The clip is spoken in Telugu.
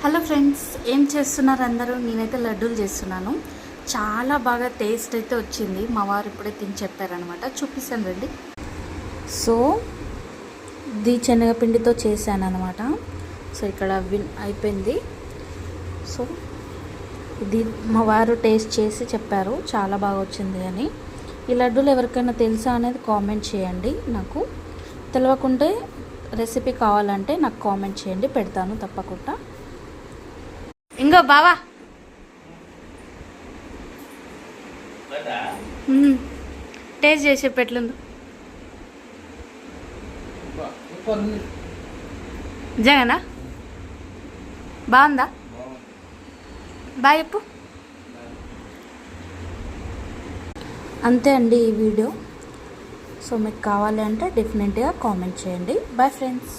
హలో ఫ్రెండ్స్, ఏం చేస్తున్నారు అందరూ? నేనైతే లడ్డూలు చేస్తున్నాను. చాలా బాగా టేస్ట్ అయితే వచ్చింది. మా వారు ఇప్పుడే తిని చెప్పారనమాట. చూపిస్తాను రండి. సో ఇది శనగపిండితో చేశాను అనమాట. సో ఇక్కడ అయిపోయింది. సో ఇది మా వారు టేస్ట్ చేసి చెప్పారు చాలా బాగా వచ్చింది అని. ఈ లడ్డూలు ఎవరికైనా తెలుసా అనేది కామెంట్ చేయండి. నాకు తెలియకుంటే రెసిపీ కావాలంటే నాకు కామెంట్ చేయండి, పెడతాను తప్పకుండా. ఇంకో బావా టేస్ట్ చేసి పెట్లుంది జగనా బాగుందా? బాయ్ చెప్పు. అంతే అండి ఈ వీడియో. సో మీకు కావాలి అంటే డెఫినెట్గా కామెంట్ చేయండి. Bye friends.